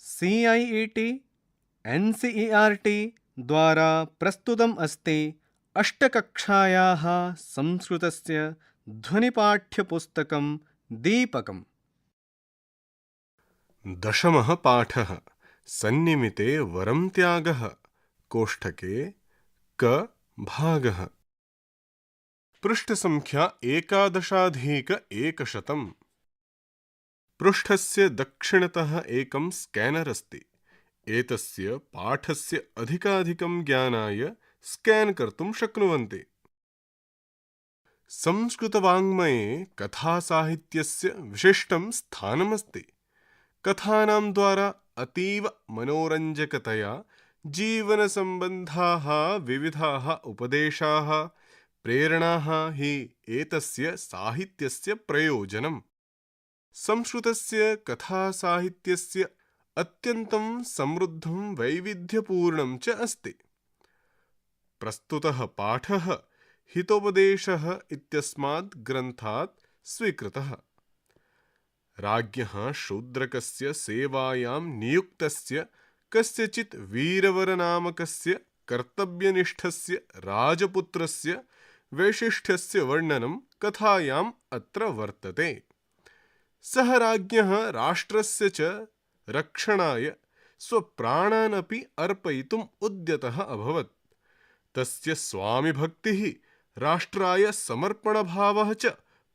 CIET NCERT द्वारा प्रस्तुतम् अस्ति अष्टकक्षायाः संस्कृतस्य ध्वनिपाठ्यपुस्तकं दीपकम्। दशमः पाठः सन्निमिते वरं त्यागः। कोष्ठके क भागः। पृष्ठसंख्या 11+100। पृष्ठस्य दक्षिणतः एकं स्कैनर् अस्ति। एतस्य पाठस्य अधिकाधिकं ज्ञानाय स्कैन् कर्तुं शक्नुवन्ति। संस्कृतवाङ्मये कथासाहित्यस्य विशिष्टं स्थानमस्ति। कथानां द्वारा अतीव मनोरञ्जकतया जीवनसम्बन्धाः विविधाः उपदेशाः प्रेरणाः हि एतस्य साहित्यस्य प्रयोजनम्। संस्कृतस्य कथासाहित्यस्य अत्यन्तं समृद्धं वैविध्यपूर्णं च अस्ति। प्रस्तुतः पाठः हितोपदेशः इत्यस्मात् ग्रन्थात् स्वीकृतः। राज्ञः शूद्रकस्य सेवायां नियुक्तस्य कस्यचित् वीरवरनामकस्य कर्तव्यनिष्ठस्य राजपुत्रस्य वैशिष्ट्यस्य वर्णनं कथायाम् अत्र वर्तते। सः राज्ञः राष्ट्रस्य च रक्षणाय स्वप्राणान् अपि अर्पयितुम् उद्यतः अभवत्। तस्य स्वामिभक्तिः राष्ट्राय समर्पणभावः च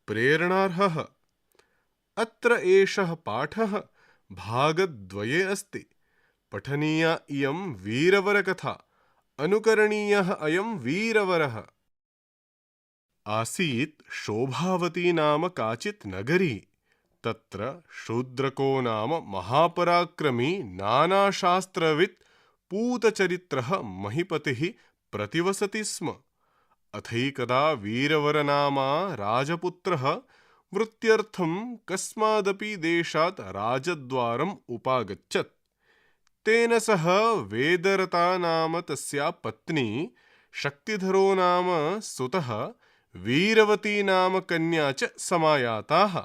प्रेरणार्हः। अत्र एषः पाठः भागद्वये अस्ति। पठनीया इयं वीरवरकथा, अनुकरणीयः अयं वीरवरः। आसीत् शोभावती नाम काचित् नगरी। तत्र शूद्रको नाम महापराक्रमी नानाशास्त्रवित् पूतचरित्रः महिपतिः प्रतिवसति स्म। अथैकदा वीरवरनामा राजपुत्रः वृत्त्यर्थं कस्मादपि देशात् राजद्वारम् उपागच्छत्। तेन सह वेदरता नाम तस्या पत्नी, शक्तिधरो नाम सुतः, वीरवती नाम कन्या च समायाताः।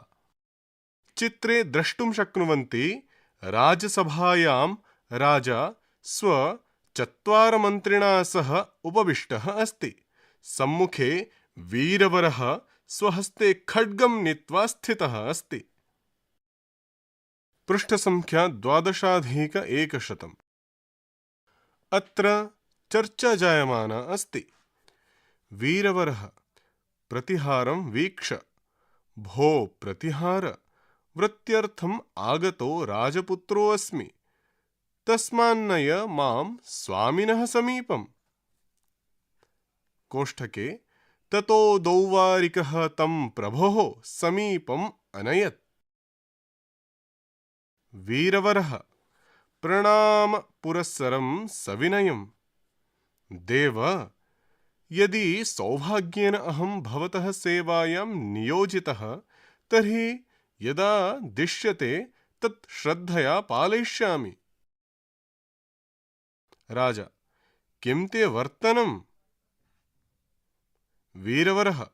चित्रे द्रष्टुं शक्नुवन्ति राजसभायां राजा स्वचत्वारमन्त्रिणा सह उपविष्टः अस्ति। सम्मुखे वीरवरः स्वहस्ते खड्गं नीत्वा स्थितः अस्ति। पृष्ठसंख्या 12+100। अत्र चर्चा जायमाना अस्ति। वीरवरः प्रतिहारं वीक्ष्य भो प्रतिहार, वृत्त्यर्थम् आगतो राजपुत्रोऽस्मि, तस्मान्नय मां स्वामिनः समीपम्। कोष्ठके ततो दौवारिकः तं प्रभोः समीपम् अनयत्। वीरवरः प्रणाम पुरस्सरं सविनयं। देव, यदि सौभाग्येन अहं भवतः सेवायां नियोजितः तर्हि यदा दिश्यते तत् श्रद्धया पालयिष्यामि। राजा, किं ते वर्तनम्? वीरवरः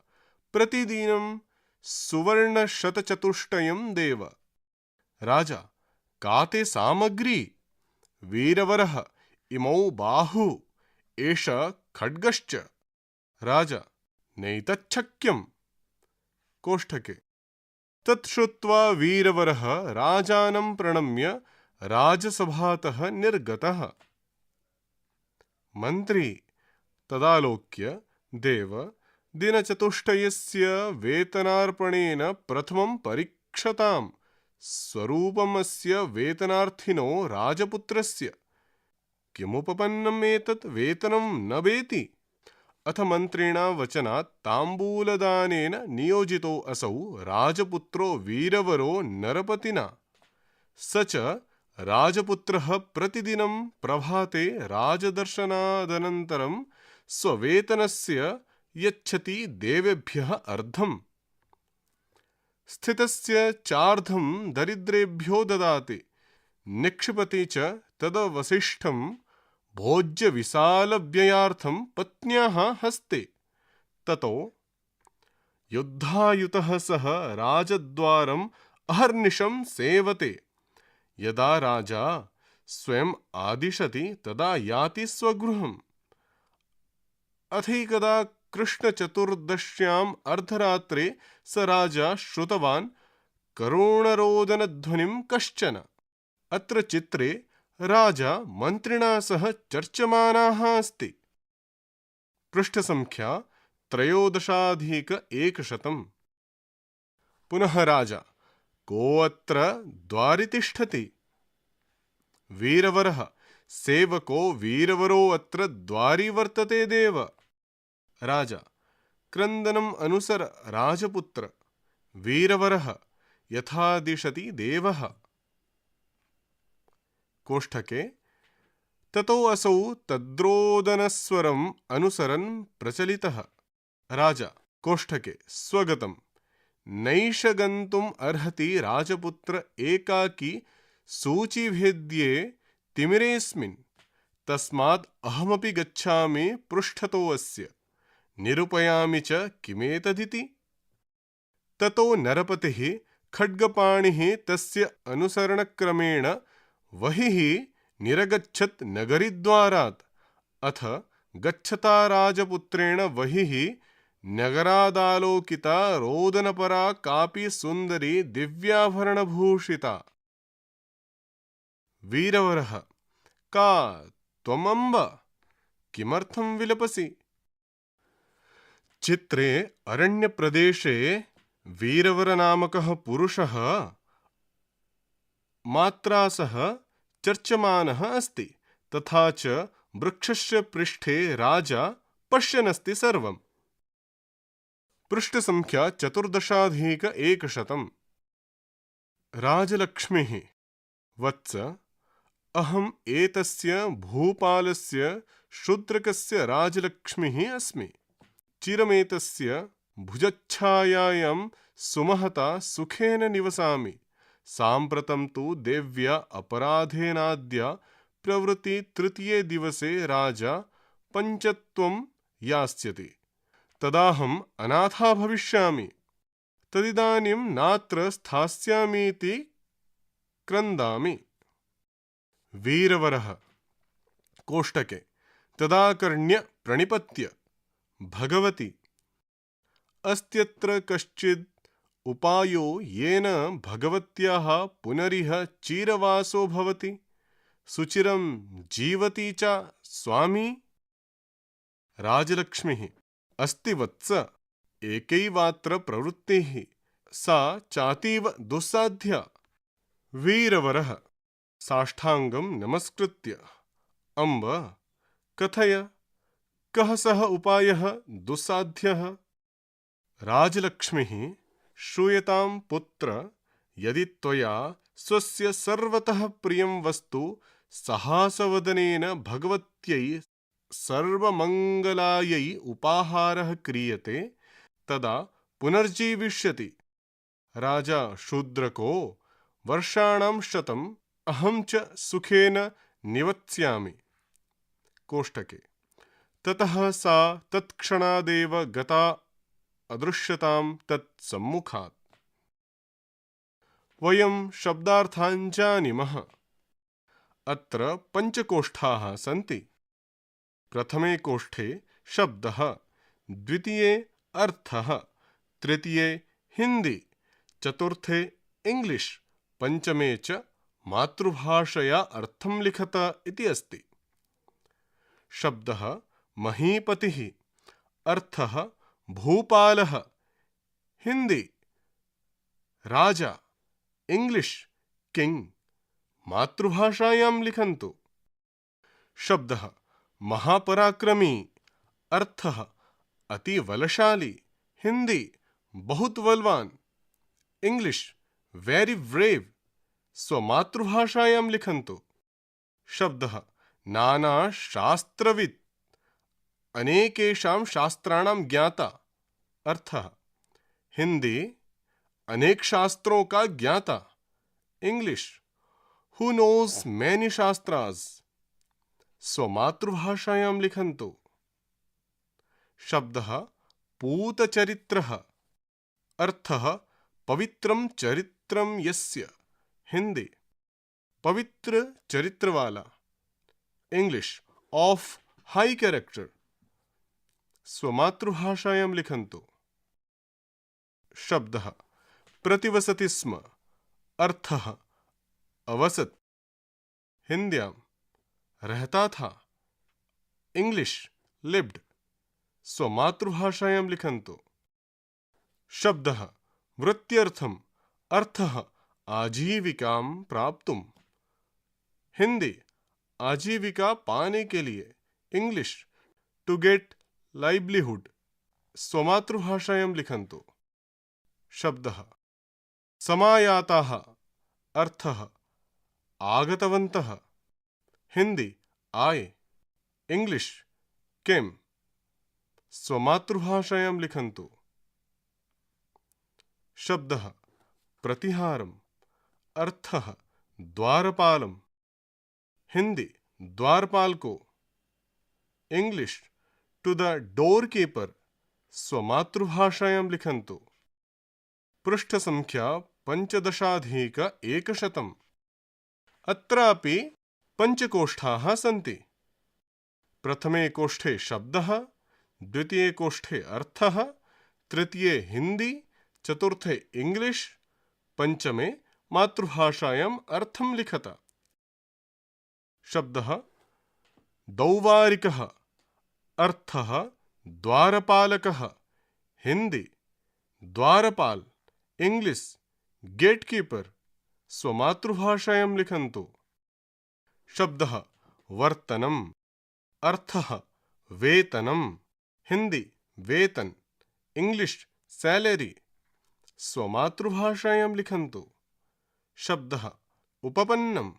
प्रतिदिनं सुवर्णशतचतुष्टयं देव। राजा, का ते सामग्री? वीरवरः इमौ बाहु, एष खड्गश्च। राजा, नैतच्छक्यम्। कोष्ठके तच्छ्रुत्वा वीरवरः राजानं प्रणम्य राजसभातः निर्गतः। मन्त्री तदालोक्य, देव, दिनचतुष्टयस्य वेतनार्पणेन प्रथमं परीक्षताम् स्वरूपमस्य वेतनार्थिनो राजपुत्रस्य। किमुपपन्नम् एतत् वेतनं न वेति? अथ मन्त्रिणा वचनात् ताम्बूलदानेन नियोजितो असौ राजपुत्रो वीरवरो नरपतिना। स च राजपुत्रः प्रतिदिनं प्रभाते राजदर्शनादनन्तरं स्ववेतनस्य यच्छति देवेभ्यः अर्धम्। स्थितस्य चार्धं दरिद्रेभ्यो ददाति। निक्षिपति च तदवशिष्टं भोज्यविशालव्ययार्थं पत्न्याः हस्ते। ततो युद्धायुतः सः राजद्वारम् अहर्निशं सेवते। यदा राजा स्वयं आदिशति तदा याति स्वगृहम्। अथैकदा कृष्णचतुर्दश्याम् अर्धरात्रे स राजा श्रुतवान् करुणरोदनध्वनिं कश्चन। अत्र चित्रे राजा मन्त्रिणा सह चर्च्यमानः अस्ति। पृष्ठसङ्ख्या 13+100। पुनः राजा कोऽत्र द्वारि तिष्ठति? वीरवरः सेवको वीरवरो अत्र द्वारि वर्तते देव। राजा क्रन्दनम् अनुसर राजपुत्र। वीरवरः यथा दिशति देवः। कोष्ठके ततो असौ तद्रोदनस्वरम् अनुसरन् प्रचलितः। राजा कोष्ठके स्वगतम् नैष गन्तुम् अर्हति राजपुत्र एकाकी सूचिभेद्ये तिमिरेऽस्मिन्। तस्मात् अहमपि गच्छामि पृष्ठतो अस्य निरूपयामि च किमेतदिति। ततो नरपतिः खड्गपाणिः तस्य अनुसरणक्रमेण बहिः निरगच्छत् नगरीद्वारात्। अथ गच्छता राजपुत्रेण बहिः नगरादालोकिता रोदनपरा कापि सुन्दरी दिव्याभरणभूषिता। वीरवरः का त्वमम्ब किमर्थं विलपसि? चित्रे अरण्यप्रदेशे वीरवरनामकः पुरुषः मात्रा सह चर्च्यमानः अस्ति। तथा च वृक्षस्य पृष्ठे राजा पश्यन्नस्ति सर्वम्। पृष्ठसङ्ख्या 14+100। राजलक्ष्मीः वत्स अहम् एतस्य भूपालस्य शूद्रकस्य राजलक्ष्मीः अस्मि। चिरमेतस्य भुजच्छायायां सुमहता सुखेन निवसामि। साम्प्रतं तु देव्या अपराधेनाद्य प्रवृत्ति तृतीये दिवसे राजा पञ्चत्वं यास्यति। तदाहम् अनाथा भविष्यामि। तदिदानीं नात्र स्थास्यामीति क्रन्दामि। वीरवरः कोष्ठके तदाकर्ण्य प्रणिपत्य भगवति अस्त्यत्र कश्चिद् उपायो येन भगवत्याः पुनरिह चिरवासो भवति सुचिरं जीवति च स्वामी। राजलक्ष्मीः अस्ति वत्स एकैवात्र प्रवृत्तिः सा चातीव दुस्साध्या। वीरवरः साष्टाङ्गं नमस्कृत्य अम्ब कथय कः सः उपायः दुस्साध्यः? राजलक्ष्मीः श्रूयतां पुत्र यदि त्वया स्वस्य सर्वतः प्रियं वस्तु सहासवदनेन भगवत्यै सर्वमङ्गलायै उपाहारः क्रियते तदा पुनर्जीविष्यति। राजा शूद्रको वर्षाणां शतम् अहं च सुखेन निवत्स्यामि। कोष्ठके ततः सा तत्क्षणादेव गता अदृश्यतां तत्सम्मुखात्। वयं शब्दार्थान् जानीमः। अत्र पञ्चकोष्ठाः सन्ति। प्रथमे कोष्ठे शब्दः, द्वितीये अर्थः, तृतीये हिन्दी, चतुर्थे इंग्लिश, पञ्चमे च मातृभाषया अर्थं लिखत इति अस्ति। शब्दः महीपतिः, अर्थः भूपालः, हिंदी राजा, इंग्लिश किंग। मातृभाषायां लिखन्तु। शब्दः महापराक्रमी, अर्थः अति बलशाली, हिंदी बहुत बलवान, इंग्लिश वेरी ब्रेव। स्वमातृभाषायां लिखन्तु। शब्दः नाना शास्त्रवित्, अनेकेषां शास्त्राणां ज्ञाता, अर्थः हिंदी अनेक शास्त्रों का ज्ञाता, English who knows many shastras. स्वमातृभाषायां लिखन्तु। शब्दः पूतचरित्रः, अर्थः पवित्रं चरित्रं यस्य, हिंदी पवित्र चरित्र वाला। English of high character. स्वमातृभाषायां लिखन्तु। शब्दः प्रतिवसति स्म, अर्थः अवसत्। हिन्द्यां रहता था। English lived. स्वमातृभाषायां लिखन्तु। शब्दः वृत्त्यर्थम्, अर्थः आजीविकां प्राप्तुम्। हिंदी आजीविका पाने के लिए। English to get livelihood. स्वमातृभाषायां लिखन्तु। शब्दः समायाताः, अर्थः आगतवन्तः। हिंदी आए। इंग्लिश केम। स्वमातृभाषायां लिखन्तु। शब्दः प्रतिहारम्, अर्थः द्वारपालम्। हिंदी द्वारपाल को। English to the door keeper. स्वमातृभाषायां लिखन्तु। पृष्ठ संख्या 15,100। अत्रापि पञ्चकोष्ठाः सन्ति। प्रथमे कोष्ठे शब्दः, द्वितीये कोष्ठे अर्थः, तृतीये हिंदी, चतुर्थे इंग्लिश, पंचमे मातृभाषायाम् अर्थं लिखत। शब्दः दौवारिकः, अर्थः द्वारपालकः। हिंदी द्वारपाल। English gatekeeper. स्वमातृभाषायां लिखन्तु। शब्दः वर्तनम्, अर्थः वेतनम्। हिंदी वेतन। English salary. स्वमातृभाषायां लिखन्तु। शब्दः उपपन्नम्,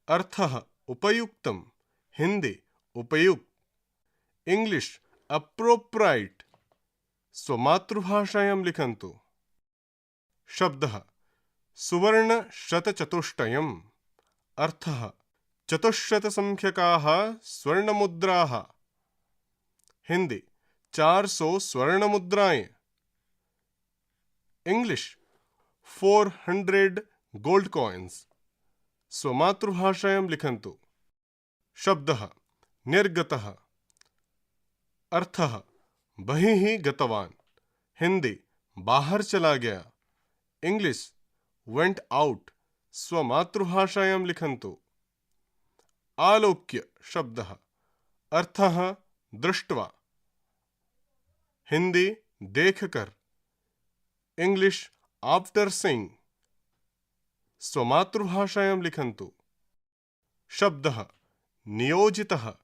अर्थः उपयुक्तम्। हिंदी उपयुक्त। English appropriate. स्वमातृभाषायां लिखन्तु। शब्दः सुवर्ण शतचतुष्टयम्, अर्थः चतुश्शतसंख्यकाः स्वर्णमुद्राः। हिंदी 400 स्वर्णमुद्राएं। English 400 gold coins. स्वमातृभाषायां लिखन्तु। शब्दः निर्गतः, अर्थः बहिः गतवान्। हिंदी बाहर चला गया। English went out. स्वमातृभाषायां लिखन्तु। आलोक्य शब्दः, अर्थः दृष्ट्वा। हिंदी देखकर। English after seeing. स्वमातृभाषायां लिखन्तु। शब्दः नियोजितः,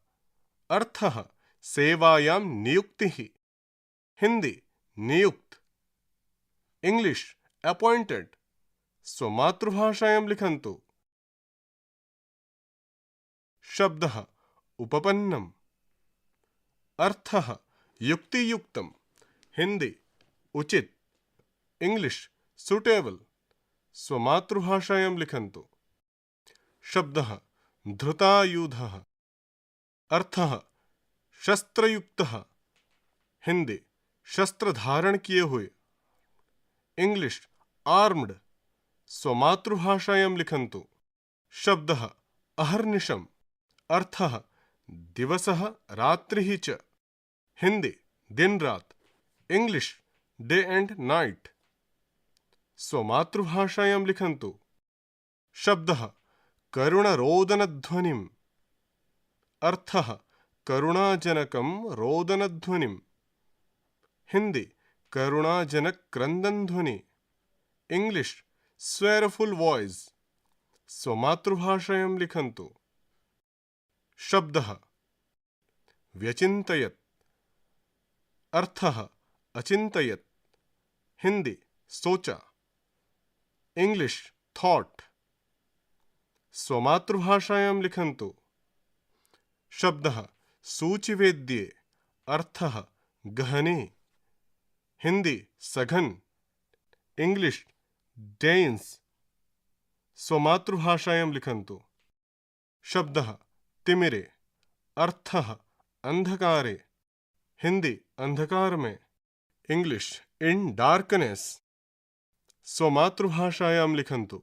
अर्थः सेवायां नियुक्तिः। हिंदी नियुक्त। English appointed. स्वमातृभाषायां लिखन्तु। शब्दः उपपन्नम्, अर्थः युक्तियुक्तम्। हिंदी उचित। English suitable. स्वमातृभाषायां लिखन्तु। शब्दः धृतायुधः, अर्थः शस्त्रयुक्तः। हिंदी शस्त्र धारण किए हुए। English armed. स्वमातृभाषायां लिखन्तु। शब्दः अहर्निशम्, अर्थः दिवसः रात्रिः च। हिंदी दिन रात। English day and night. स्वमातृभाषायां लिखन्तु। शब्दः करुणरोदनध्वनिम्, अर्थः करुणाजनकं रोदनध्वनिम्। हिंदी करुणाजनक क्रंदन ध्वनि। English स्वेरफुल voice. स्वमातृभाषायां लिखन्तु। शब्दः व्यचिन्तयत्, अर्थः अचिन्तयत्। हिंदी सोचा। English thought. स्वमातृभाषायां लिखन्तु। शब्दः सूचिवेद्ये, अर्थः गहने। हिंदी सघन। English dense. स्वमातृभाषायां लिखन्तु। शब्दः तिमिरे, अर्थः अंधकारे। हिंदी अंधकार में। English in darkness. स्वमातृभाषायां लिखन्तु।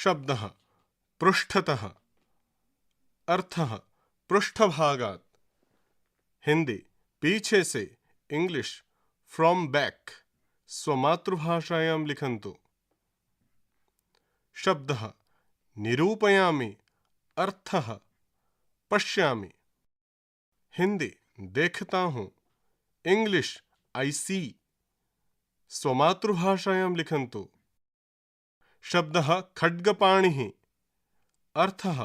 शब्दः पृष्ठतः, अर्थः पृष्ठभागात्, हिंदी पीछे से, इंग्लिश फ्रॉम बैक, स्वमातृभाषायां लिखन्तु। शब्दः निरूपयामि, अर्थः पश्यामि, हिंदी देखता हूँ, इंग्लिश आई सी, स्वमातृभाषायां लिखन्तु। शब्दः खड्गपाणिः, अर्थः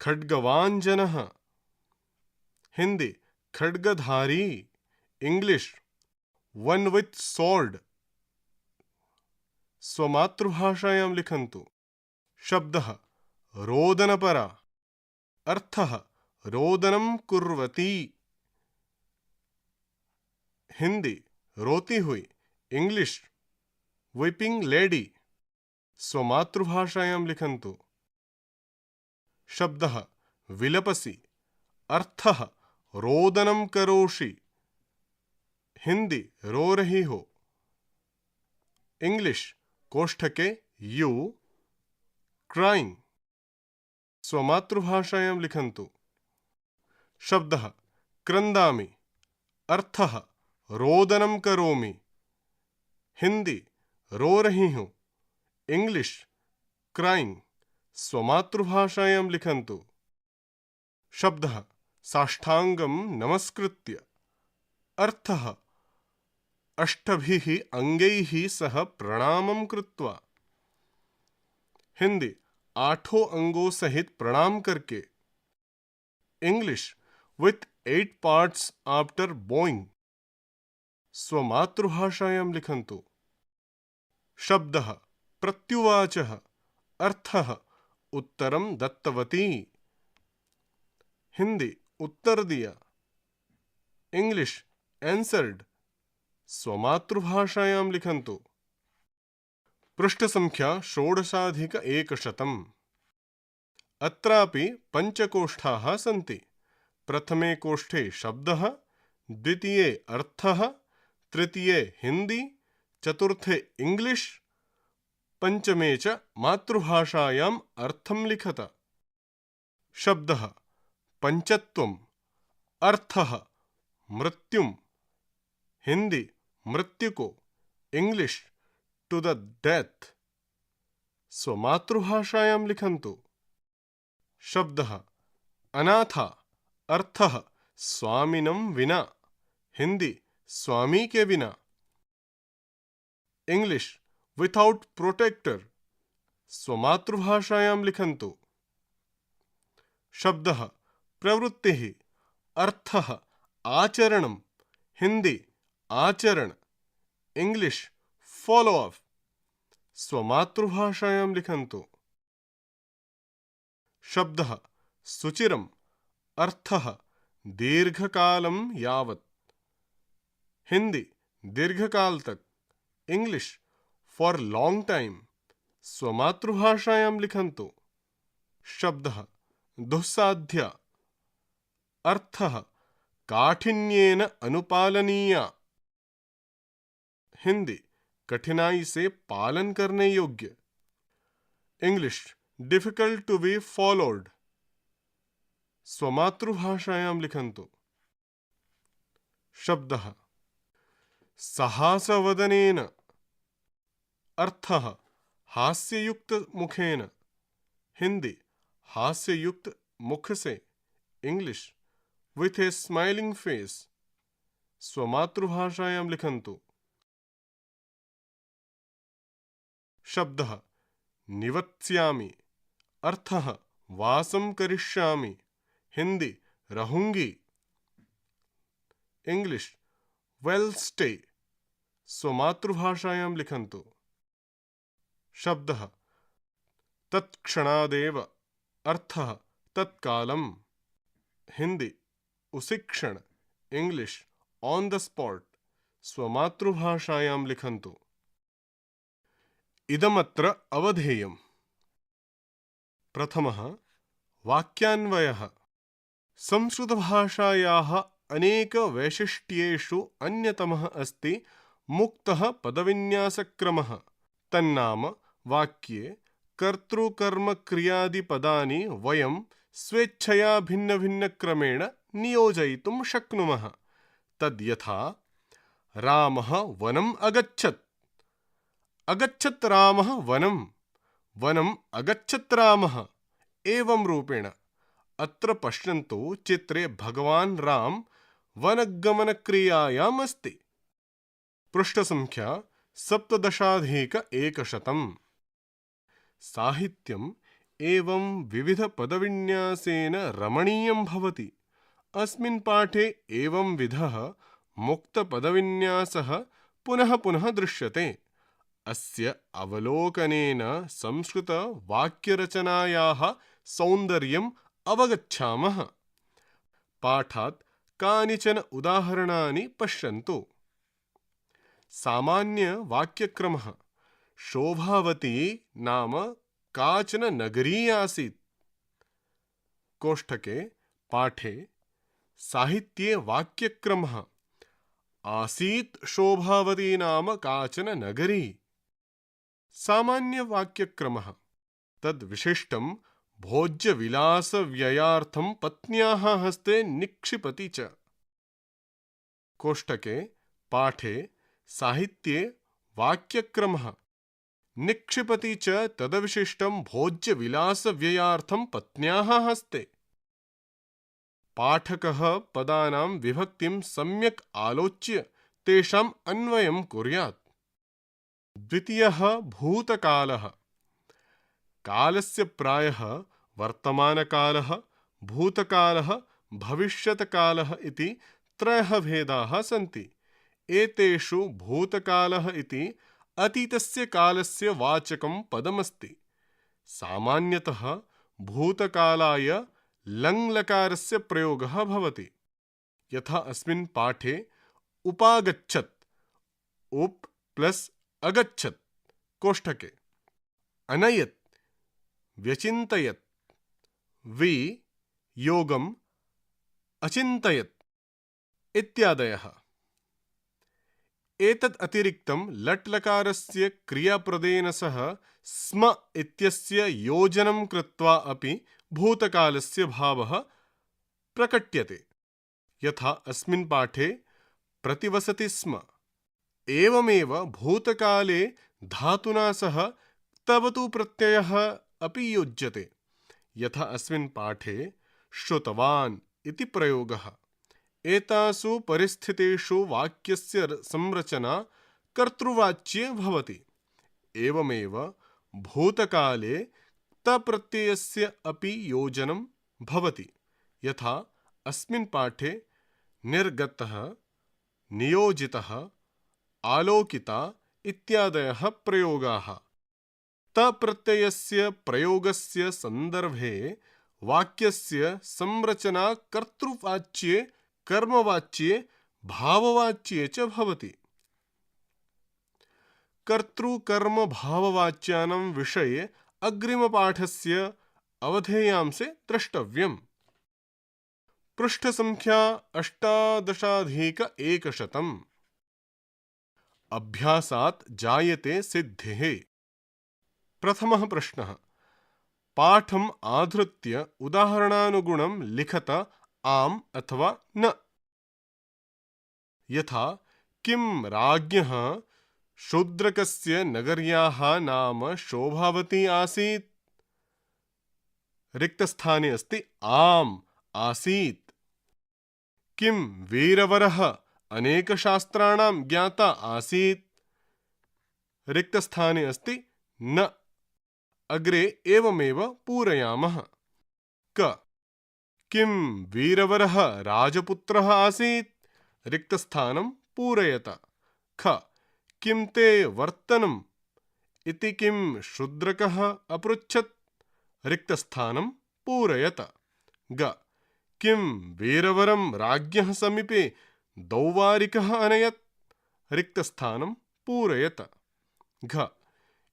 खड्गवान् जनः, हिंदी खड्गधारी, इंग्लिश वन विथ स्वॉर्ड, स्वमातृभाषायां लिखन्तु। शब्दः रोदनपरा, अर्थः रोदनं कुर्वती, हिंदी रोती हुई, इंग्लिश वीपिंग लेडी, स्वमातृभाषायां लिखन्तु। शब्दः विलपसि, अर्थः रोदनं करोषि, हिंदी रो रही हो, इंग्लिश कोष्ठके यू क्राइंग, स्वमातृभाषायां लिखन्तु। शब्दः क्रन्दामि, अर्थः रोदनं करोमि, हिंदी रो रही हूँ, इंग्लिश क्राइंग, स्वमातृभाषायां लिखन्तु। शब्दः साष्टांगं नमस्कृत्य, अर्थः अष्टभिः अंगैः सह प्रणामं कृत्वा, हिंदी आठों अंगों सहित प्रणाम करके, English with 8 parts after bowing, स्वमातृभाषायां लिखन्तु। शब्दः प्रत्युवाचः, अर्थः उत्तरं दत्तवती, हिंदी उत्तर दिया, इंग्लिश एंसर्ड, स्वमातृभाषायां लिखन्तु। पृष्ठ संख्या 16+100। अत्रापि पञ्चकोष्ठाः सन्ति। प्रथमे कोष्ठे शब्दः, द्वितीये अर्थः, तृतीये हिंदी, चतुर्थे इंग्लिश, पंचमे च मातृभाषायाम् अर्थं लिखत। शब्दः पंचत्वम्, अर्थः मृत्युम्, हिंदी मृत्यु को, इंग्लिश टू द डेथ, स्वमातृभाषायां लिखन्तु। शब्दः अनाथा, अर्थः स्वामिनं विना, हिंदी स्वामी के बिना, इंग्लिश विथआउट प्रोटेक्टर, स्वमातृभाषायां लिखन्तु। शब्दः प्रवृत्तिः, अर्थः आचरणं, हिंदी आचरण, इंग्लिश फॉलो अप, स्वमातृभाषायां लिखन्तु। शब्दः सुचिरम्, अर्थः दीर्घकालं यावत्, हिंदी दीर्घकाल तक, इंग्लिश फॉर लॉन्ग टाइम, स्वमातृभाषायां लिखन्तु। शब्दः दुस्साध्य, अर्थः काठिन्येन अनुपालनीया, हिंदी कठिनाई से पालन करने योग्य, English difficult to be followed, स्वमातृभाषायां लिखन्तु। शब्दः सहासवदनेन, अर्थः हास्ययुक्त मुखेन, हिंदी हास्ययुक्त मुख से, English with a smiling face, स्वमातृभाषायां लिखन्तु। शब्दः निवत्स्यामि, अर्थः वासं करिष्यामि, हिंदी रहूंगी, इंग्लिश वेल स्टे, स्वमातृभाषायां लिखन्तु। शब्दः तत्क्षणादेव, अर्थः तत्कालम्, हिंदी उसी क्षण, इंग्लिश ऑन द स्पॉट, स्वमातृभाषायां लिखन्तु। इदमत्र अवधेयम्। प्रथमः वाक्यान्वयः। संस्कृतभाषायाः अनेक वैशिष्ट्येषु अन्यतमः अस्ति मुक्तः पदविन्यासक्रमः। तन्नाम वाक्ये कर्तृकर्मक्रियादिपदानि वयं स्वेच्छया भिन्नभिन्नक्रमेण नियोजयितुं शक्नुमः। तद्यथा रामः वनम् अगच्छत्, अगच्छत् रामः वनं, वनम् अगच्छत् रामः। एवं रूपेण अत्र पश्यन्तु, चित्रे भगवान् राम वनगमनक्रियायाम् अस्ति। पृष्ठसङ्ख्या 17,100। साहित्यम् एवं विविधपदविन्यासेन रमणीयं भवति। अस्मिन् पाठे एवं विधः मुक्तपदविन्यासः पुनः पुनः दृश्यते। अस्य अवलोकनेन संस्कृतवाक्यरचनायाः सौन्दर्यम् अवगच्छामः। पाठात् कानिचन उदाहरणानि पश्यन्तु। सामान्यवाक्यक्रमः। शोभावती नाम काचन नगरी आसीत्। कोष्ठके पाठे साहित्ये वाक्यक्रमः। आसीत् शोभावती नाम काचन नगरी। सामान्यवाक्यक्रमः। तद्विशिष्टं भोज्यविलासव्ययार्थं पत्न्याः हस्ते निक्षिपति च। कोष्ठके पाठे साहित्ये वाक्यक्रमः। निक्षिपति च तद्विशिष्टं भोज्यविलासव्ययार्थं पत्न्याः हस्ते। पाठकः पदानां विभक्तिं सम्यक् आलोच्य तेषाम् अन्वयं कुर्यात्। द्वितीयः भूतकालः। कालस्य प्रायः वर्तमानकालः, भूतकालः, भविष्यत्कालः इति त्रयः भेदाः सन्ति। एतेषु भूतकालः इति अतीतस्य कालस्य वाचकं पदमस्ति। सामान्यतः भूतकालाय लङ्लकारस्य प्रयोगः भवति। यथा अस्मिन् पाठे उपागच्छत्, उप् प्लस् अगच्छत्। कोष्ठके अनयत्, व्यचिन्तयत्, वियोगम् अचिन्तयत् इत्यादयः। एतद् अतिरिक्तं लट्लकारस्य क्रियापदेन सह स्म इत्यस्य योजनं कृत्वा अपि भूतकालस्य भावः प्रकट्यते। यथा अस्मिन् पाठे प्रतिवसति स्म। एवमेव भूतकाले धातुना सह क्तवतु प्रत्ययः अपि युज्यते। यथा अस्मिन् पाठे श्रुतवान् इति प्रयोगः। एतासु परिस्थितेषु वाक्यस्य संरचना कर्तृवाच्ये भवति। एवमेव भूतकाले क्तप्रत्ययस्य अपि योजनं भवति। यथा अस्मिन् पाठे निर्गतः, नियोजितः, आलोकिता इत्यादयः प्रयोगाः। तप्रत्ययस्य प्रयोगस्य सन्दर्भे वाक्यस्य संरचना कर्तृवाच्ये, कर्मवाच्ये, भाववाच्ये च भवति। कर्तृकर्मभाववाच्यानां विषये अग्रिमपाठस्य अवधेयांसे द्रष्टव्यम्। पृष्ठसङ्ख्या 18,100। अभ्यासात् जायते सिद्धिः। प्रथमः प्रश्नः। पाठम् आधृत्य उदाहरणानुगुणं लिखत आम् अथवा न। यथा किं राज्ञः शूद्रकस्य नगर्याः नाम शोभावती आसीत्। रिक्तस्थाने अस्ति आम् आसीत्। किं वीरवरः अनेकशास्त्राणां ज्ञाता आसीत्। रिक्तस्थाने अस्ति न। अग्रे एवमेव पूरयामः। क किं वीरवरः राजपुत्रः आसीत्। रिक्तस्थानं पूरयत। ख किं ते वर्तनम् इति किं शूद्रकः अपृच्छत्। रिक्तस्थानं पूरयत। ग किं वीरवरं राज्ञः समीपे दौवारिकः अनयत्। रिक्तस्थानं पूरयत। घ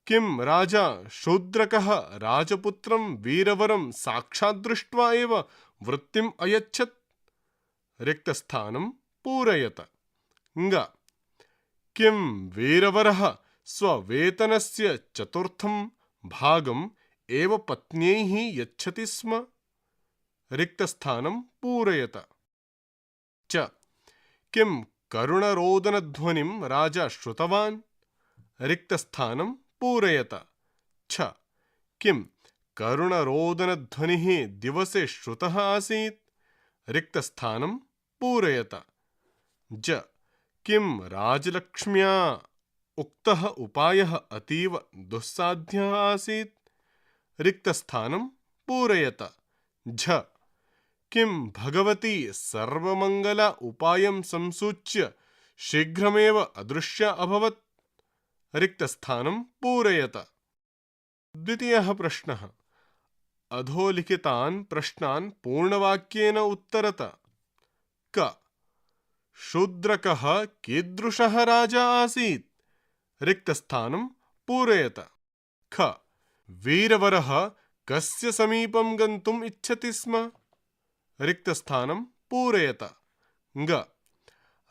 किं राजा शूद्रकः राजपुत्रं वीरवरं साक्षात् दृष्ट्वा एव वृत्तिम् अयच्छत्। रिक्तस्थानं पूरयत। ङ किं वीरवरः स्ववेतनस्य चतुर्थं भागम् एव पत्न्यैः यच्छति स्म, रिक्तस्थानं पूरयत। च किं करुणरोदनध्वनिं राजा श्रुतवान्, रिक्तस्थानं पूरयत। छ किं करुणरोदनध्वनिः दिवसे श्रुतः आसीत्, रिक्तस्थानं पूरयत। ज किं राजलक्ष्म्या उक्तः उपायः अतीव दुस्साध्यः आसीत्, रिक्तस्थानं पूरयत। झ किं भगवती सर्वमङ्गल उपायं संसूच्य शीघ्रमेव अदृश्या अभवत्, रिक्तस्थानं पूरयत। द्वितीयः प्रश्नः। अधोलिखितान् प्रश्नान् पूर्णवाक्येन उत्तरत। क शूद्रकः कीदृशः राजा आसीत्, रिक्तस्थानं पूरयत। ख वीरवरः कस्य समीपं गन्तुम् इच्छति स्म, रिक्तस्थानं पूरयत। ग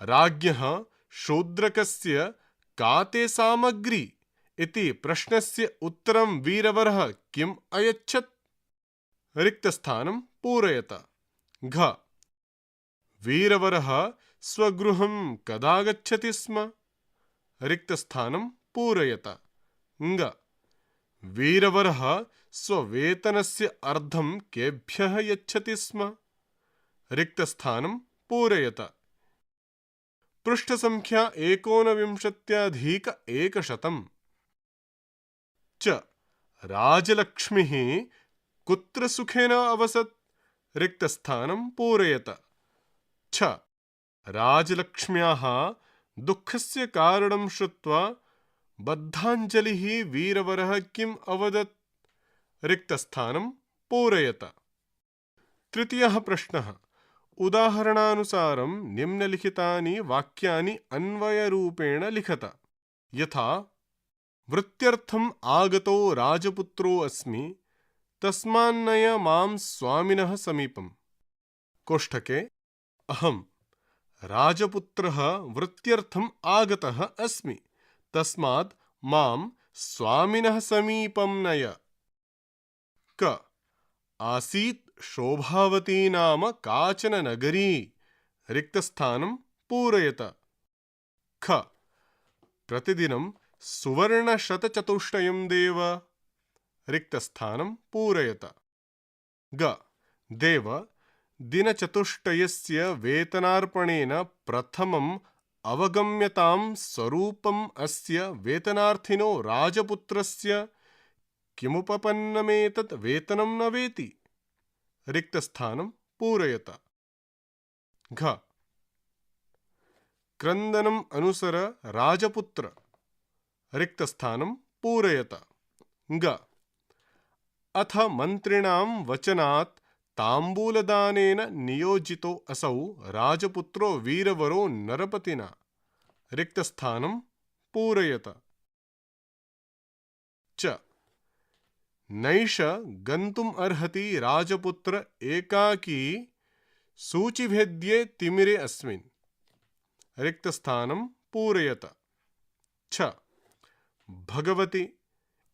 राज्ञः शूद्रकस्य का ते सामग्री इति प्रश्नस्य उत्तरं वीरवरः किम् अयच्छत्, रिक्तस्थानं पूरयत। घ वीरवरः स्वगृहं कदा गच्छति स्म, रिक्तस्थानं पूरयत। ङ वीरवरः स्ववेतनस्य अर्धं केभ्यः यच्छति स्म, रिक्तस्थानं पूरयत। पृष्ठसङ्ख्या 49+100। च राजलक्ष्मीः कुत्र सुखेन अवसत्, रिक्तस्थानं पूरयत। छ राजलक्ष्म्याः दुःखस्य कारणं श्रुत्वा बद्धाञ्जलिः वीरवरः किम् अवदत्, रिक्तस्थानं पूरयत। तृतीयः प्रश्नः। उदाहरणानुसारं निम्नलिखितानि वाक्यानि अन्वयरूपेण लिखत। यथा वृत्त्यर्थम् आगतो राजपुत्रो अस्मि, तस्मान्नय मां स्वामिनः समीपम्। कोष्ठके अहं राजपुत्रः वृत्त्यर्थम् आगतः अस्मि, तस्मात् मां स्वामिनः समीपं नय। क आसीत् शोभावती नाम काचन नगरी, रिक्तस्थानं पूरयत। ख प्रतिदिनं सुवर्णशतचतुष्टयं देव, रिक्तस्थानं पूरयत। ग देव दिनचतुष्टयस्य वेतनार्पणेन प्रथमम् अवगम्यतां स्वरूपम् अस्य वेतनार्थिनो राजपुत्रस्य किमुपपन्नमेतत् वेतनं न वेति, रिक्तस्थानं पूरयत। घ क्रन्दनम् अनुसर राजपुत्र, रिक्तस्थानं पूरयत। ग अथ मन्त्रिणां वचनात् ताम्बूलदानेन नियोजितो असौ राजपुत्रो वीरवरो नरपतिना, रिक्तस्थानं पूरयत। च नैष गन्तुम् अर्हति राजपुत्र एकाकी सूचिभेद्ये तिमिरे अस्मिन्, रिक्तस्थानं पूरयत। छ भगवति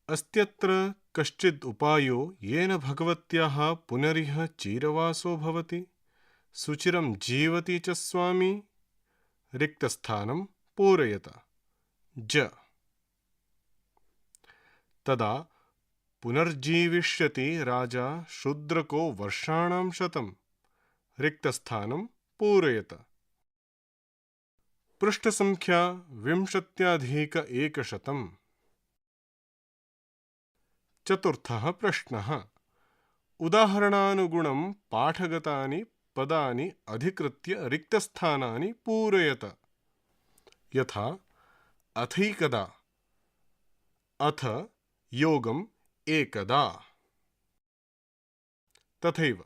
अस्त्यत्र कश्चिद् उपायो येन भगवत्याः पुनरिह चिरवासो भवति, सुचिरं जीवति च स्वामी, रिक्तस्थानं पूरयत। ज तदा पुनर्जीविष्यति राजा शूद्रको वर्षाणां शतं, रिक्तस्थानं पूरयत। पृष्ठसङ्ख्या 20+100। चतुर्थः प्रश्नः। उदाहरणानुगुणं पाठगतानि पदानि अधिकृत्य रिक्तस्थानानि पूरयत। यथा अथैकदा, अथ योगम् एकदा। तथैव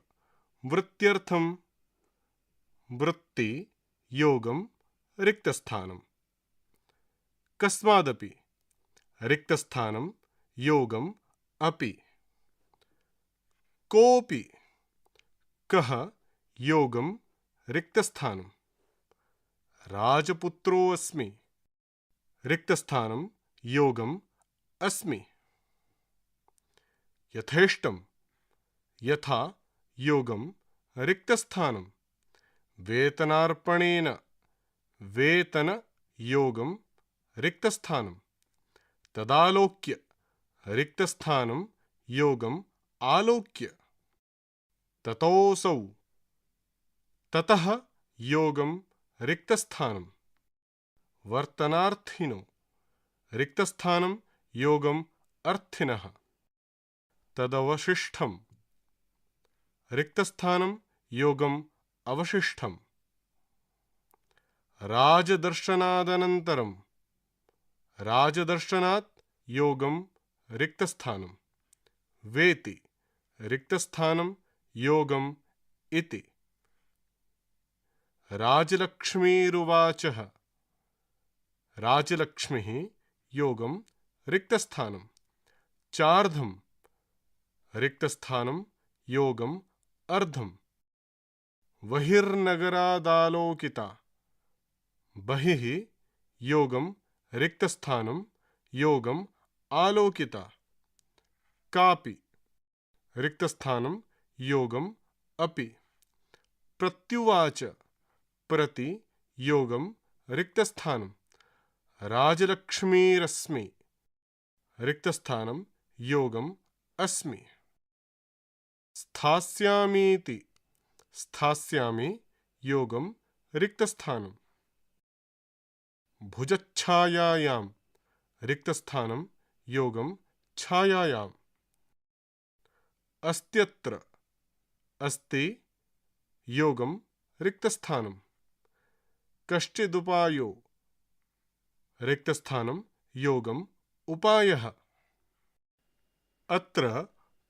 वृत्त्यर्थं, वृत्ति योगं रिक्तस्थानं। कस्मादपि, रिक्तस्थानं योगम् अपि। कोऽपि, कः योगं रिक्तस्थानं। राजपुत्रोऽस्मि, रिक्तस्थानं योगम् अस्मि। यथेष्टं, यथा योगं रिक्तस्थानं, वेतनार्पणेन वेतनयोगं रिक्तस्थानं, तदालोक्य रिक्तस्थानं योगम् आलोक्य, ततोऽसौ ततः योगं रिक्तस्थानं, वर्तनार्थिनो रिक्तस्थानं योगम् अर्थिनः, तदवशिष्टं रिक्तस्थानं योगम् अवशिष्टम्, राजदर्शनादनन्तरं राजदर्शनात् योगं रिक्तस्थानं, वेति रिक्तस्थानं योगम् इति। राजलक्ष्मीरुवाचः राजलक्ष्मीः योगं रिक्तस्थानं, चार्धं रिक्तस्थानं योगम् अर्धं, बहिर्नगरादालोकिता बहिः योगं रिक्तस्थानं योगम् आलोकिता, कापि रिक्तस्थानं योगम् अपि, प्रत्युवाच प्रति योगं रिक्तस्थानं, राजलक्ष्मीरस्मि रिक्तस्थानं योगम् अस्मि, स्थास्यामीति स्थास्यामि योगं रिक्तस्थानं, भुजच्छायायां रिक्तस्थानं योगं छायायाम्, अस्त्यत्र अस्ति योगं रिक्तस्थानं, कश्चिदुपायो रिक्तस्थानं योगम् उपायः। अत्र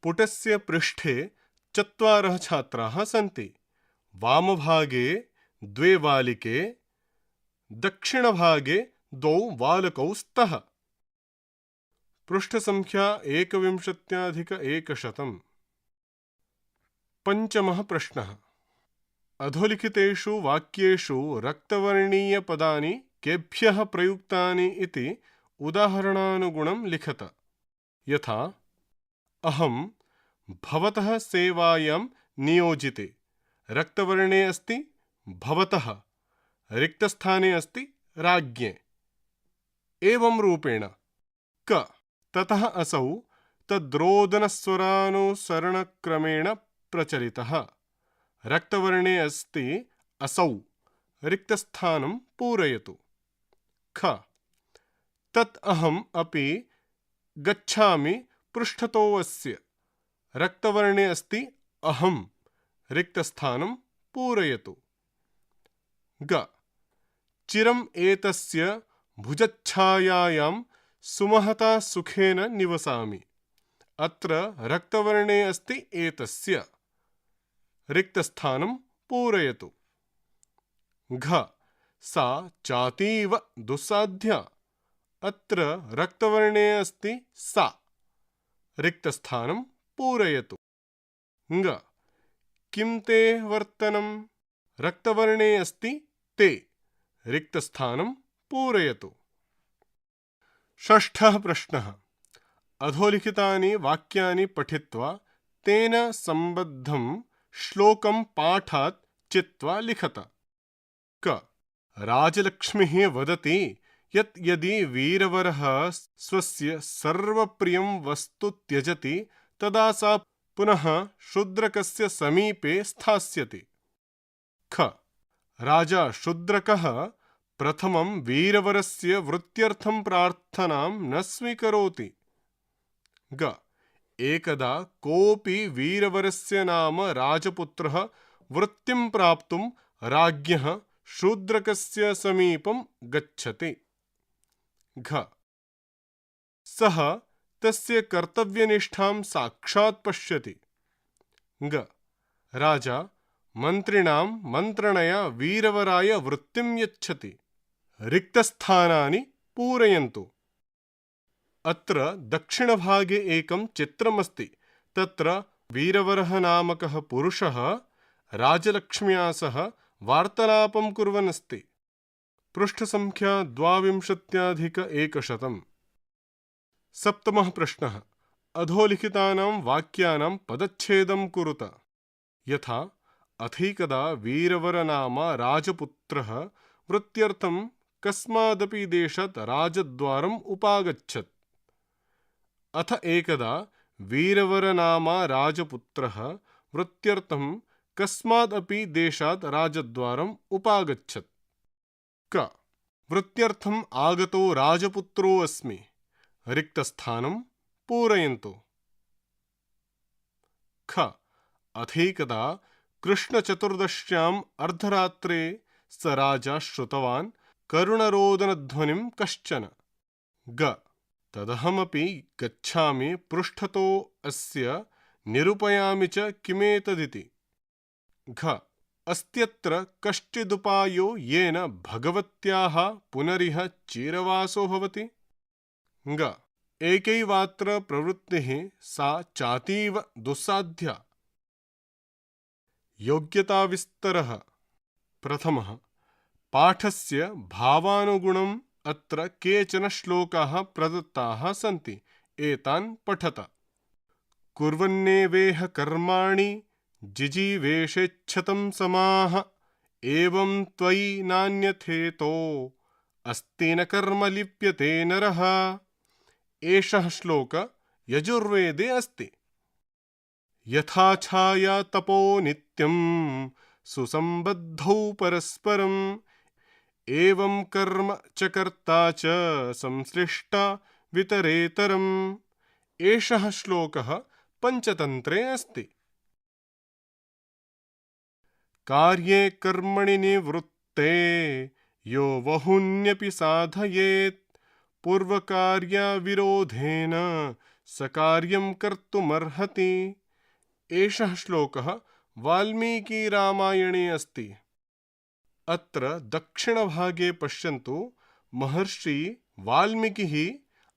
पुटस्य पृष्ठे 4 छात्राः सन्ति। वामभागे 2 बालिके, दक्षिणभागे 2 बालकौ स्तः। पृष्ठसंख्या 21+100। पञ्चमः प्रश्नः। अधोलिखितेषु वाक्येषु रक्तवर्णीयपदानि केभ्यः प्रयुक्तानि इति उदाहरणानुगुणं लिखत। यथा अहं भवतः सेवायां नियोजिते, रक्तवर्णे अस्ति भवतः, रिक्तस्थाने अस्ति राज्ञे। एवं रूपेण क ततः असौ तद्रोदनस्वरानुसरणक्रमेण प्रचलितः। रक्तवर्णे अस्ति असौ, रिक्तस्थानं पूरयतु। ख तत् अहम् अपि गच्छामि पृष्ठतोऽस्य, रक्तवर्णे अस्ति अहं, रिक्तस्थानं पूरयतु। ग चिरम् एतस्य भुजच्छायायां सुमहता सुखेन निवसामि, अत्र रक्तवर्णे अस्ति एतस्य, रिक्तस्थानं पूरयतु। घ सा चातीव दुस्साध्या, अत्र रक्तवर्णे अस्ति सा, रिक्तस्थानं पूरयतु। ङ किं ते वर्तनं, रक्तवर्णे अस्ति ते, रिक्तस्थानं पूरयतु। षष्ठः प्रश्नः। अधोलिखितानि वाक्यानि पठित्वा तेन सम्बद्धं श्लोकं पाठात् चित्वा लिखत। क राजलक्ष्मीः वदति यत् यदि वीरवरः स्वस्य सर्वप्रियं वस्तु त्यजति तदा सा पुनः शूद्रकस्य समीपे स्थास्यति। ख राजा शूद्रकः प्रथमं वीरवरस्य वृत्यर्थं प्रार्थनां न स्वीकरोति। ग एकदा कोऽपि वीरवरस्य नाम राजपुत्रः वृत्तिं प्राप्तुं राज्ञः शूद्रकस्य समीपं गच्छति। घ सः तस्य कर्तव्यनिष्ठां साक्षात् पश्यति। ग राजा मन्त्रिणां मन्त्रणया वीरवराय वृत्तिं यच्छति, रिक्तस्थानानि पूरयन्तु। अत्र दक्षिणभागे एकं चित्रमस्ति। तत्र वीरवरः नामकः पुरुषः राजलक्ष्म्या सह वार्तालापं कुर्वन् अस्ति। पृष्ठसंख्या 22+100। सप्तमः प्रश्नः। अधोलिखितानां वाक्यानां पदच्छेदं कुरुत। यथा अथैकदा वीरवरनाम राजपुत्रः वृत्त्यर्थं कस्मादपि देशात् राजद्वारम् उपागच्छत्। अथ एकदा वीरवरनाम राजपुत्रः वृत्त्यर्थं कस्मादपि देशात् राजद्वारम् उपागच्छत्। क वृत्त्यर्थम् आगतो राजपुत्रो अस्मि, रिक्तस्थानं पूरयन्तु। ख अथैकदा कृष्णचतुर्दश्याम् अर्धरात्रे स राजा श्रुतवान् करुणरोदनध्वनिं कश्चन। ग तदहमपि गच्छामि पृष्ठतो अस्य निरूपयामि च किमेतदिति। घ अस्त्यत्र कश्चिदुपायो येन भगवत्याः पुनरिह चिरवासो भवति। ग एकैवात्र प्रवृत्तिः सा चातीव दुस्साध्या। योग्यताविस्तरः। प्रथमः पाठस्य भावानुगुणम् अत्र केचन श्लोकाः प्रदत्ताः सन्ति, एतान् पठत। कुर्वन्नेवेह कर्माणि जिजीवेषेच्छतं समाः एवं त्वयि नान्यथेतो अस्ति न कर्म लिप्यते नरः। एषः श्लोक यजुर्वेदे अस्ति। यथा छाया तपो नित्यं सुसंबद्धौ परस्परम् एवं कर्म च कर्ता च संश्लिष्टा वितरेतरम्। एषः श्लोकः पंचतन्त्रे अस्ति। कार्ये कर्मणि निवृत्ते यो वहुन्यपि साधयेत् पूर्वकार्यविरोधेन स कार्यं कर्तुमर्हति। एषः श्लोकः वाल्मीकिरामायणे अस्ति। अत्र दक्षिणभागे पश्यन्तु, महर्षि वाल्मीकिः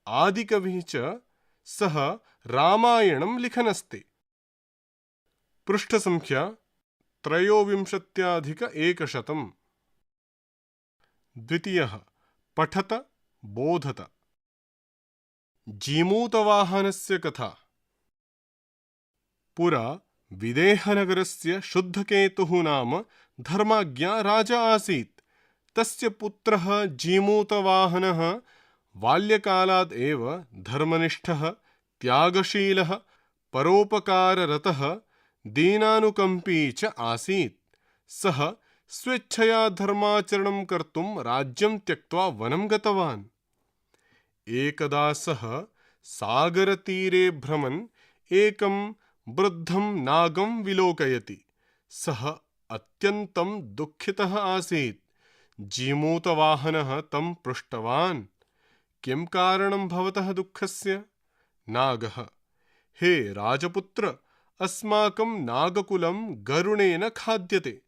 आदिकविः च सः रामायणं लिखन् अस्ति। पृष्ठसंख्या 23+100। द्वितीयः पठत बोधत। जीमूतवाहनस्य कथा। पुरा विदेहनगरस्य शुद्धकेतुः नाम धर्माज्ञा राजा आसीत्। तस्य पुत्रः जीमूतवाहनः बाल्यकालात् एव धर्मनिष्ठः, त्यागशीलः, परोपकाररतः, दीनानुकम्पी च आसीत्। सः स्वेच्छया धर्माचरणं कर्तुं राज्यं त्यक्त्वा वनं गतवान्। एकदा सः सागरतीरे भ्रमन् एकं वृद्धं नागं विलोकयति। सः अत्यन्तं दुःखितः आसीत्। जीमूतवाहनः तं पृष्टवान्, किं कारणं भवतः दुःखस्य? नागः: हे राजपुत्र, अस्माकं नागकुलं गरुणेन खाद्यते।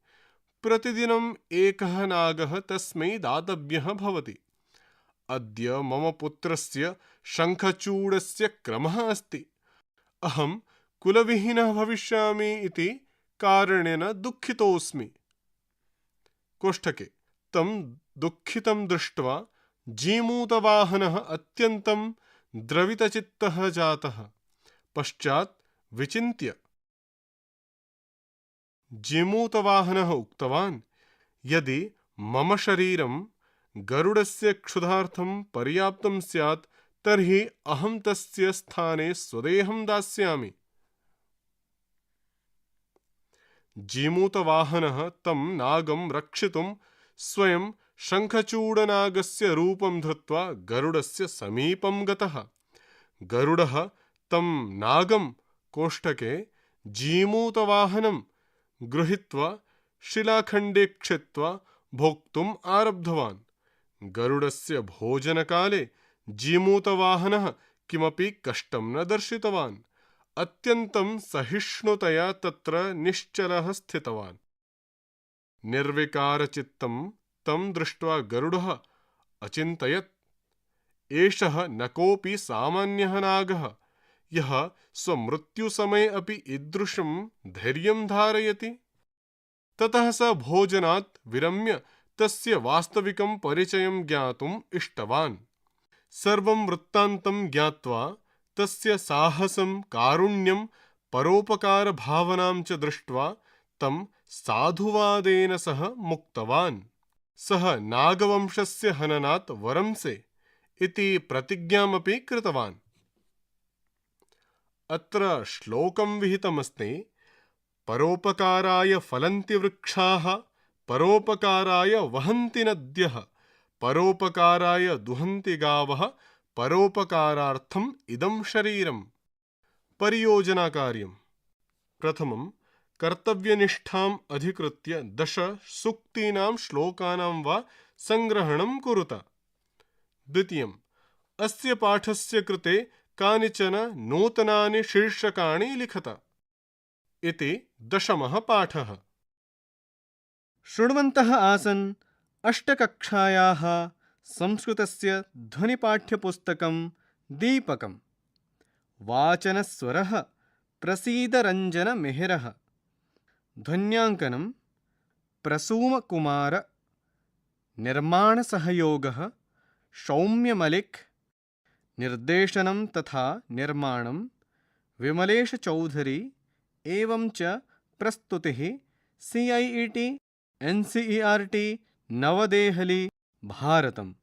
प्रतिदिनम् एकः नागः तस्मै दातव्यः भवति। अद्य मम पुत्रस्य शङ्खचूडस्य क्रमः अस्ति। अहं कुलविहीनः भविष्यामि इति कारणेन दुःखितोऽस्मि। कोष्ठके तं दुःखितं दृष्ट्वा जीमूतवाहनः अत्यन्तं द्रवितचित्तः जातः। पश्चात् विचिन्त्य जीमूतवाहनः उक्तवान्, यदि मम शरीरं गरुडस्य क्षुधार्थं पर्याप्तं स्यात् तर्हि अहं तस्य स्थाने स्वदेहं दास्यामि। जीमूतवाहनः तं नागं रक्षितुं स्वयं शङ्खचूडनागस्य रूपं धृत्वा गरुडस्य समीपं गतः। गरुडः तं नागं कोष्ठके जीमूतवाहनं गृहीत्वा शिलाखण्डे क्षिप्त्वा भोक्तुम् आरब्धवान्। गरुडस्य भोजनकाले जीमूतवाहनः किमपि कष्टं न दर्शितवान्। अत्यन्तं सहिष्णुतया तत्र निश्चलः स्थितवान्। निर्विकारचित्तं तं दृष्ट्वा गरुडः अचिन्तयत्, एषः न कोऽपि सामान्यः नागः, यः स्वमृत्युसमये अपि ईदृशं धैर्यं धारयति। ततः स भोजनात् विरम्य तस्य वास्तविकं परिचयं ज्ञातुम् इष्टवान्। सर्वं वृत्तान्तं ज्ञात्वा तस्य साहसं कारुण्यं परोपकारभावनां च दृष्ट्वा तं साधुवादेन सह मुक्तवान्। सः नागवंशस्य हननात् वरंसे इति प्रतिज्ञामपि कृतवान्। अत्र श्लोकं विहितमस्ति, परोपकाराय फलन्ति वृक्षाः, परोपकाराय वहन्ति नद्यः, परोपकाराय दुहन्ति गावः, परोपकारार्थम् इदं शरीरम्। परियोजनाकार्यम्। प्रथमं कर्तव्यनिष्ठाम् अधिकृत्य 10 सूक्तीनां श्लोकानां वा संग्रहणं कुरुत। द्वितीयम्, अस्य पाठस्य कृते कानिचन नूतनानि शीर्षकाणि लिखत। इति 10मः पाठः। शृण्वन्तः आसन् अष्टकक्षायाः संस्कृतस्य ध्वनिपाठ्यपुस्तकं दीपकम्। वाचनस्वरः प्रसीदरञ्जनमेहरः। ध्वन्याङ्कनं प्रसूमकुमार। निर्माणसहयोगः सौम्यमलिक्। निर्देशनं तथा निर्माणं विमलेशचौधरी। एवं च प्रस्तुतिः CIET NCERT नवदेहली भारतम्।